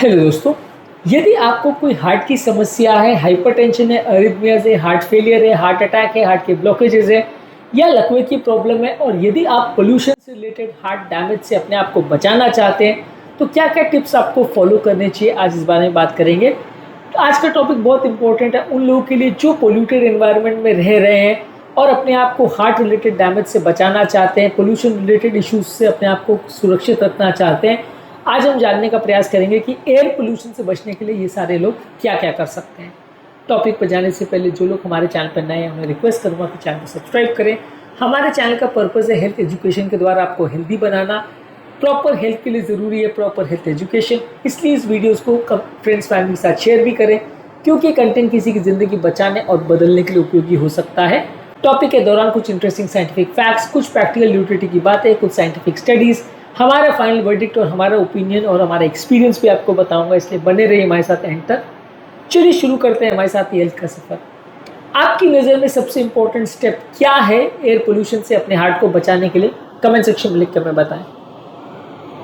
Hello दोस्तों, यदि आपको कोई हार्ट की समस्या है, हाइपरटेंशन है, अरिथमियाज है, हार्ट फेलियर है, हार्ट अटैक है, हार्ट के ब्लॉकेजेस है या लकवे की प्रॉब्लम है और यदि आप पोल्यूशन से रिलेटेड हार्ट डैमेज से अपने आप को बचाना चाहते हैं तो क्या क्या टिप्स आपको फॉलो करने चाहिए, आज इस बारे में बात करेंगे। तो आज का टॉपिक बहुत इंपॉर्टेंट है उन लोगों के लिए जो पोल्यूटेड एनवायरनमेंट में रह रहे हैं और अपने आप को हार्ट रिलेटेड डैमेज से बचाना चाहते हैं, पोल्यूशन रिलेटेड इश्यूज से अपने आप को सुरक्षित रखना चाहते हैं। आज हम जानने का प्रयास करेंगे कि एयर पोल्यूशन से बचने के लिए ये सारे लोग क्या क्या कर सकते हैं। टॉपिक पर जाने से पहले जो लोग हमारे चैनल पर नए हैं उन्हें रिक्वेस्ट करूंगा कि चैनल को सब्सक्राइब करें। हमारे चैनल का पर्पज़ है हेल्थ एजुकेशन के द्वारा आपको हेल्दी बनाना। प्रॉपर हेल्थ के लिए ज़रूरी है प्रॉपर हेल्थ एजुकेशन, इसलिए इस वीडियोस को फ्रेंड्स फैमिली के साथ शेयर भी करें क्योंकि कंटेंट किसी की ज़िंदगी बचाने और बदलने के लिए उपयोगी हो सकता है। टॉपिक के दौरान कुछ इंटरेस्टिंग साइंटिफिक फैक्ट्स, कुछ प्रैक्टिकल यूटिलिटी की बातें, कुछ साइंटिफिक स्टडीज़, हमारा फाइनल वर्डिक्ट और हमारा ओपिनियन और हमारा एक्सपीरियंस भी आपको बताऊंगा, इसलिए बने रहिए हमारे साथ एंड तक। चलिए शुरू करते हैं हमारे साथ हेल्थ का सफ़र। आपकी नज़र में सबसे इंपॉर्टेंट स्टेप क्या है एयर पोल्यूशन से अपने हार्ट को बचाने के लिए? कमेंट सेक्शन में लिख कर मैं बताएं।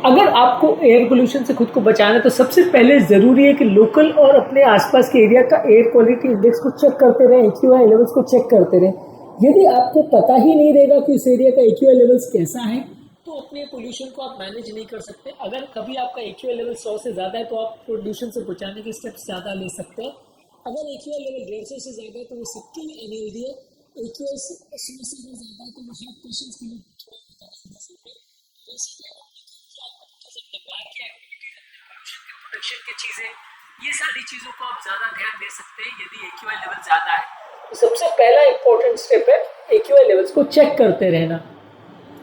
अगर आपको एयर पोल्यूशन से खुद को बचाना है तो सबसे पहले ज़रूरी है कि लोकल और अपने आसपास के एरिया का एयर क्वालिटी इंडेक्स को चेक करते रहें, AQI लेवल्स को चेक करते रहें। यदि आपको पता ही नहीं रहेगा कि उस एरिया का AQI लेवल्स कैसा है तो अपने पोल्यूशन को आप मैनेज नहीं कर सकते। अगर कभी आपका AQI लेवल 100 से ज़्यादा है तो आप पोल्यूशन से बचाने के स्टेप्स ज़्यादा ले सकते हैं। अगर AQI लेवल 150 से ज़्यादा है तो वो सबके लिए अनहेल्दी है। AQI 100 से ज़्यादा है तो वो हार्ट पेशेंट्स के लिए प्रोटेक्शन की चीज़ें, ये सारी चीज़ों को आप ज़्यादा ध्यान दे सकते हैं यदि AQI लेवल ज़्यादा है। तो सबसे पहला इंपॉर्टेंट स्टेप है AQI लेवल्स को चेक करते रहना।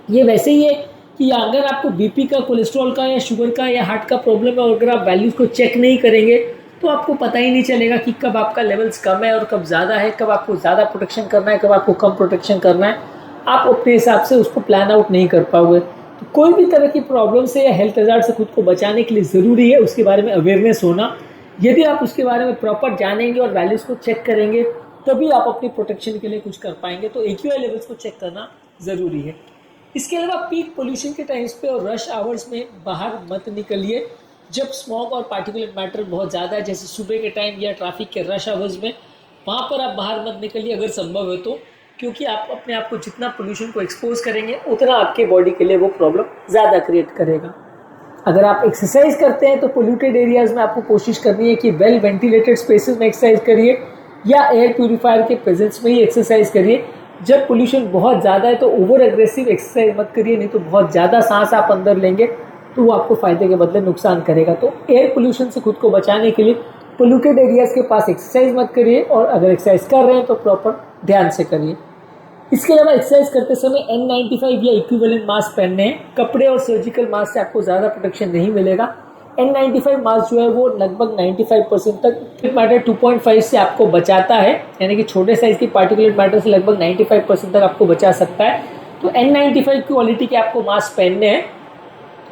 ये वैसे ही है कि अगर आपको बीपी का, कोलेस्ट्रॉल का या शुगर का या हार्ट का प्रॉब्लम है और अगर आप वैल्यूज़ को चेक नहीं करेंगे तो आपको पता ही नहीं चलेगा कि कब आपका लेवल्स कम है और कब ज़्यादा है, कब आपको ज़्यादा प्रोटेक्शन करना है, कब आपको कम प्रोटेक्शन करना है। आप अपने हिसाब से उसको प्लान आउट नहीं कर पाओगे। तो कोई भी तरह की प्रॉब्लम से या हेल्थ हज़ार्ड से खुद को बचाने के लिए ज़रूरी है उसके बारे में अवेयरनेस होना। यदि आप उसके बारे में प्रॉपर जानेंगे और वैल्यूज़ को चेक करेंगे तभी आप अपनी प्रोटेक्शन के लिए कुछ कर पाएंगे। तो AQI लेवल्स को चेक करना ज़रूरी है। इसके अलावा पीक पोल्यूशन के टाइम्स पे और रश आवर्स में बाहर मत निकलिए। जब स्मॉग और पार्टिकुलेट मैटर बहुत ज़्यादा है, जैसे सुबह के टाइम या ट्रैफिक के रश आवर्स में, वहाँ पर आप बाहर मत निकलिए अगर संभव है तो, क्योंकि आप अपने आप को जितना पोल्यूशन को एक्सपोज करेंगे उतना आपके बॉडी के लिए वो प्रॉब्लम ज़्यादा क्रिएट करेगा। अगर आप एक्सरसाइज करते हैं तो पोल्यूटेड एरियाज़ में आपको कोशिश करनी है कि वेल वेंटिलेटेड स्पेसेस में एक्सरसाइज करिए या एयर प्यूरीफायर के प्रेजेंस में ही एक्सरसाइज करिए। जब पोल्यूशन बहुत ज़्यादा है तो ओवर एग्रेसिव एक्सरसाइज मत करिए, नहीं तो बहुत ज़्यादा सांस आप अंदर लेंगे तो वो आपको फ़ायदे के बदले नुकसान करेगा। तो एयर पोल्यूशन से खुद को बचाने के लिए पोल्यूटेड एरियाज़ के पास एक्सरसाइज मत करिए और अगर एक्सरसाइज कर रहे हैं तो प्रॉपर ध्यान से करिए। इसके अलावा एक्सरसाइज करते समय N95 या इक्विवेलेंट मास्क पहनने हैं। कपड़े और सर्जिकल मास्क से आपको ज़्यादा प्रोटेक्शन नहीं मिलेगा। N95 मास्क जो है वो लगभग 95% तक मैटर 2.5 से आपको बचाता है, यानी कि छोटे साइज़ की पार्टिकुलेट मैटर से लगभग 95% तक आपको बचा सकता है। तो N95 क्वालिटी के आपको मास्क पहनने हैं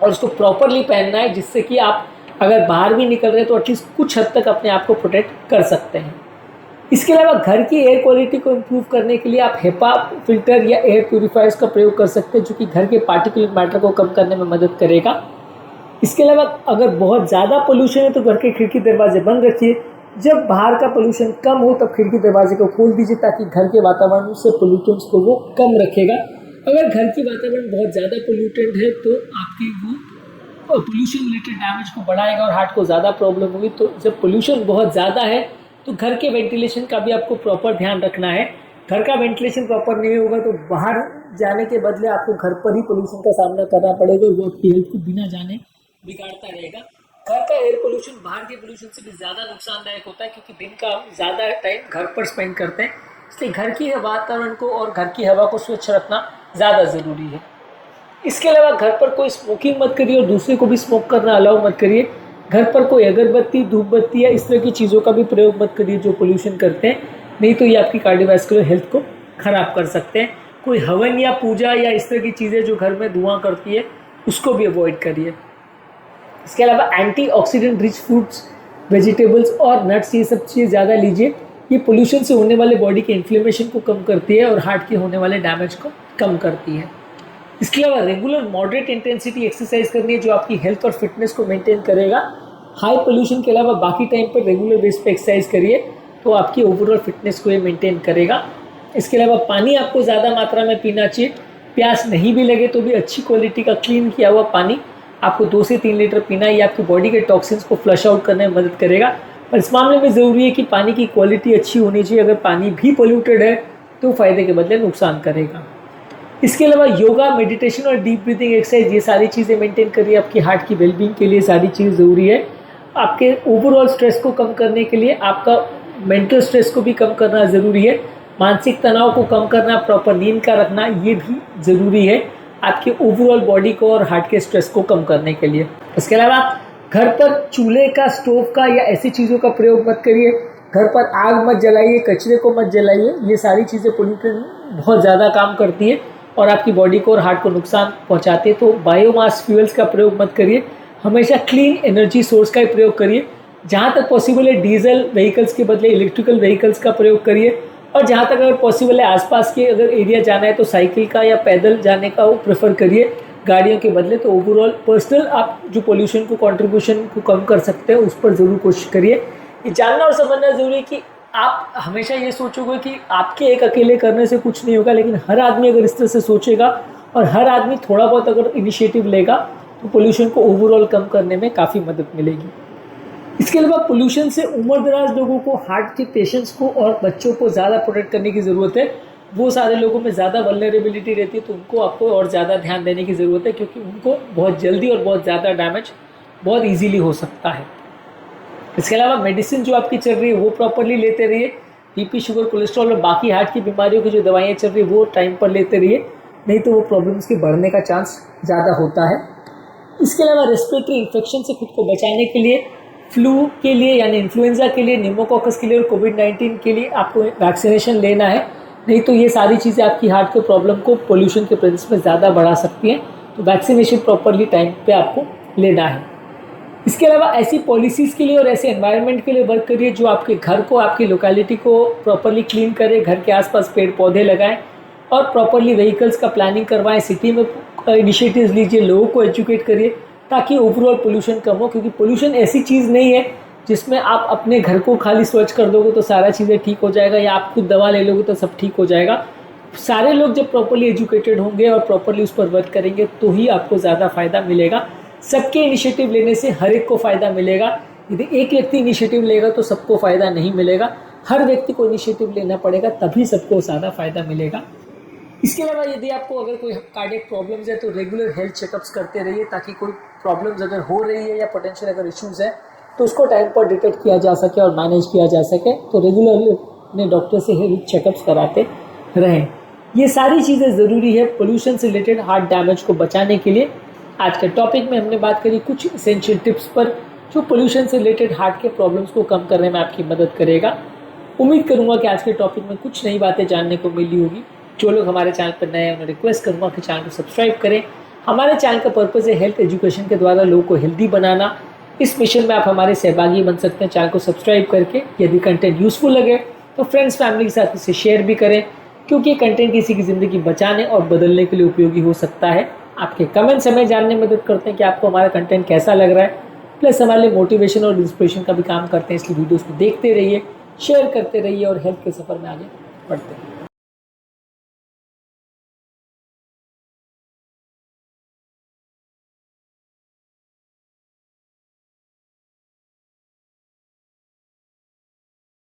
और उसको प्रॉपरली पहनना है, जिससे कि आप अगर बाहर भी निकल रहे हैं तो एटलीस्ट कुछ हद तक अपने आप को प्रोटेक्ट कर सकते हैं। इसके अलावा घर की एयर क्वालिटी को इम्प्रूव करने के लिए आप HEPA फिल्टर या एयर प्यूरीफायर्स का प्रयोग कर सकते हैं, जो कि घर के पार्टिकुलेट मैटर को कम करने में मदद करेगा। इसके अलावा अगर बहुत ज़्यादा पोल्यूशन है तो घर के खिड़की दरवाजे बंद रखिए। जब बाहर का पोल्यूशन कम हो तब खिड़की दरवाजे को खोल दीजिए ताकि घर के वातावरण से पोल्यूटेंट्स को वो कम रखेगा। अगर घर की वातावरण बहुत ज़्यादा पोल्यूटेंट है तो आपके वो पोल्यूशन रिलेटेड डैमेज को बढ़ाएगा और हार्ट को ज़्यादा प्रॉब्लम होगी। तो जब पोल्यूशन बहुत ज़्यादा है तो घर के वेंटिलेशन का भी आपको प्रॉपर ध्यान रखना है। घर का वेंटिलेशन प्रॉपर नहीं होगा तो बाहर जाने के बदले आपको घर पर ही पोल्यूशन का सामना करना पड़ेगा और वो आपकी हेल्थ को बिना जाने बिगाड़ता रहेगा। घर का एयर पोल्यूशन बाहर के पोल्यूशन से भी ज़्यादा नुकसानदायक होता है क्योंकि दिन का ज़्यादा टाइम घर पर स्पेंड करते हैं, इसलिए घर की वातावरण को और घर की हवा को स्वच्छ रखना ज़्यादा ज़रूरी है। इसके अलावा घर पर कोई स्मोकिंग मत करिए और दूसरे को भी स्मोक करना अलाउ मत करिए। घर पर कोई अगरबत्ती, धूप बत्ती या इस तरह की चीज़ों का भी प्रयोग मत करिए जो पोल्यूशन करते हैं, नहीं तो ये आपकी कार्डियोवैस्कुलर हेल्थ को ख़राब कर सकते हैं। कोई हवन या पूजा या इस तरह की चीज़ें जो घर में धुआं करती है उसको भी अवॉइड करिए। इसके अलावा एंटीऑक्सीडेंट रिच फ्रूट्स, वेजिटेबल्स और नट्स, ये सब चीज़ें ज़्यादा लीजिए। ये पोल्यूशन से होने वाले बॉडी के इन्फ्लेमेशन को कम करती है और हार्ट के होने वाले डैमेज को कम करती है। इसके अलावा रेगुलर मॉडरेट इंटेंसिटी एक्सरसाइज करनी है जो आपकी हेल्थ और फिटनेस को मेंटेन करेगा। हाई पोल्यूशन के अलावा बाकी टाइम पर रेगुलर बेस पे एक्सरसाइज करिए तो आपकी ओवरऑल फिटनेस को ये मेंटेन करेगा। इसके अलावा पानी आपको ज़्यादा मात्रा में पीना चाहिए। प्यास नहीं भी लगे तो भी अच्छी क्वालिटी का क्लीन किया हुआ पानी आपको 2 से 3 लीटर पीना, ये आपकी बॉडी के टॉक्सिन्स को फ्लश आउट करने में मदद करेगा। पर इस मामले में ज़रूरी है कि पानी की क्वालिटी अच्छी होनी चाहिए। अगर पानी भी पोल्यूटेड है तो फ़ायदे के बदले नुकसान करेगा। इसके अलावा योगा, मेडिटेशन और डीप ब्रीथिंग एक्सरसाइज, ये सारी चीज़ें मेंटेन करिए। आपकी हार्ट की वेलबींग के लिए सारी चीज़ ज़रूरी है। आपके ओवरऑल स्ट्रेस को कम करने के लिए आपका मेंटल स्ट्रेस को भी कम करना ज़रूरी है। मानसिक तनाव को कम करना, प्रॉपर नींद का रखना, ये भी ज़रूरी है आपके ओवरऑल बॉडी को और हार्ट के स्ट्रेस को कम करने के लिए। इसके अलावा घर पर चूल्हे का, स्टोव का या ऐसी चीज़ों का प्रयोग मत करिए। घर पर आग मत जलाइए, कचरे को मत जलाइए। ये सारी चीज़ें पोल्यूटेड बहुत ज़्यादा काम करती है और आपकी बॉडी को और हार्ट को नुकसान पहुंचाती है। तो बायोमास फ्यूल्स का प्रयोग मत करिए। हमेशा क्लीन एनर्जी सोर्स का ही प्रयोग करिए। जहाँ तक पॉसिबल है डीजल व्हीकल्स के बदले इलेक्ट्रिकल व्हीकल्स का प्रयोग करिए। और जहाँ तक अगर पॉसिबल है आसपास के अगर एरिया जाना है तो साइकिल का या पैदल जाने का वो प्रेफर करिए गाड़ियों के बदले। तो ओवरऑल पर्सनल आप जो पोल्यूशन को कंट्रीब्यूशन को कम कर सकते हैं उस पर ज़रूर कोशिश करिए। ये जानना और समझना ज़रूरी है कि आप हमेशा ये सोचोगे कि आपके एक अकेले करने से कुछ नहीं होगा, लेकिन हर आदमी अगर इस तरह से सोचेगा और हर आदमी थोड़ा बहुत अगर इनिशिएटिव लेगा तो पोल्यूशन को ओवरऑल कम करने में काफ़ी मदद मिलेगी। इसके अलावा पोल्यूशन से उम्रदराज लोगों को, हार्ट के पेशेंट्स को और बच्चों को ज़्यादा प्रोटेक्ट करने की ज़रूरत है। वो सारे लोगों में ज़्यादा वल्नरेबिलिटी रहती है तो उनको आपको और ज़्यादा ध्यान देने की ज़रूरत है, क्योंकि उनको बहुत जल्दी और बहुत ज़्यादा डैमेज बहुत ईजीली हो सकता है। इसके अलावा मेडिसिन जो आपकी चल रही है वो प्रॉपरली लेते रहिए। बीपी, शुगर, कोलेस्ट्रॉल और बाकी हार्ट की बीमारियों की जो दवाइयाँ चल रही है वो टाइम पर लेते रहिए, नहीं तो वो प्रॉब्लम्स के बढ़ने का चांस ज़्यादा होता है। इसके अलावा रेस्पिरेटरी इन्फेक्शन से खुद को बचाने के लिए, फ्लू के लिए यानी इन्फ्लुएंजा के लिए, निमोकोकस के लिए और कोविड-19 के लिए आपको वैक्सीनेशन लेना है, नहीं तो ये सारी चीज़ें आपकी हार्ट के प्रॉब्लम को पोल्यूशन के प्रेजेंस में ज़्यादा बढ़ा सकती हैं। तो वैक्सीनेशन प्रॉपरली टाइम पे आपको लेना है। इसके अलावा ऐसी पॉलिसीज़ के लिए और ऐसे एनवायरनमेंट के लिए वर्क करिए जो आपके घर को, आपकी लोकेलिटी को प्रॉपरली क्लीन करे। घर के आसपास पेड़ पौधे लगाएं और प्रॉपरली व्हीकल्स का प्लानिंग करवाएं। सिटी में इनिशिएटिव्स लीजिए, लोगों को एजुकेट करिए ताकि ओवरऑल पोल्यूशन कम हो, क्योंकि पोल्यूशन ऐसी चीज़ नहीं है जिसमें आप अपने घर को खाली स्वच्छ कर दोगे तो सारा चीज़ें ठीक हो जाएगा, या आप खुद दवा ले लोगे तो सब ठीक हो जाएगा। सारे लोग जब प्रॉपरली एजुकेटेड होंगे और प्रॉपरली उस पर वर्क करेंगे तो ही आपको ज़्यादा फ़ायदा मिलेगा। सबके इनिशिएटिव लेने से हर एक को फ़ायदा मिलेगा। यदि एक व्यक्ति इनिशिएटिव लेगा तो सबको फ़ायदा नहीं मिलेगा। हर व्यक्ति को इनिशिएटिव लेना पड़ेगा, तभी सबको ज़्यादा फ़ायदा मिलेगा। इसके अलावा यदि आपको अगर कोई कार्डियक प्रॉब्लम्स है तो रेगुलर हेल्थ चेकअप्स करते रहिए, ताकि कोई प्रॉब्लम्स अगर हो रही है या पोटेंशियल अगर इश्यूज़ है तो उसको टाइम पर डिटेक्ट किया जा सके और मैनेज किया जा सके। तो रेगुलरली अपने डॉक्टर से हेल्थ चेकअप्स कराते रहें। ये सारी चीज़ें ज़रूरी है पोल्यूशन से रिलेटेड हार्ट डैमेज को बचाने के लिए। आज के टॉपिक में हमने बात करी कुछ एसेंशियल टिप्स पर जो पोल्यूशन से रिलेटेड हार्ट के प्रॉब्लम्स को कम करने में आपकी मदद करेगा। उम्मीद करूँगा कि आज के टॉपिक में कुछ नई बातें जानने को मिली होगी। जो लोग हमारे चैनल पर नए हैं उन्हें रिक्वेस्ट करूँगा कि चैनल को सब्सक्राइब करें। हमारे चैनल का पर्पज़ है हेल्थ एजुकेशन के द्वारा लोगों को हेल्दी बनाना। इस मिशन में आप हमारे सहभागी बन सकते हैं चैनल को सब्सक्राइब करके। यदि कंटेंट यूजफुल लगे तो फ्रेंड्स फैमिली के साथ इसे शेयर भी करें, क्योंकि ये कंटेंट किसी की ज़िंदगी बचाने और बदलने के लिए उपयोगी हो सकता है। आपके कमेंट्स हमें जानने में मदद करते हैं कि आपको हमारा कंटेंट कैसा लग रहा है, प्लस हमारे लिए मोटिवेशन और इंस्पिरेशन का भी काम करते हैं। इसलिए वीडियोज़ को देखते रहिए, शेयर करते रहिए और हेल्थ के सफ़र में आगे बढ़ते रहिए।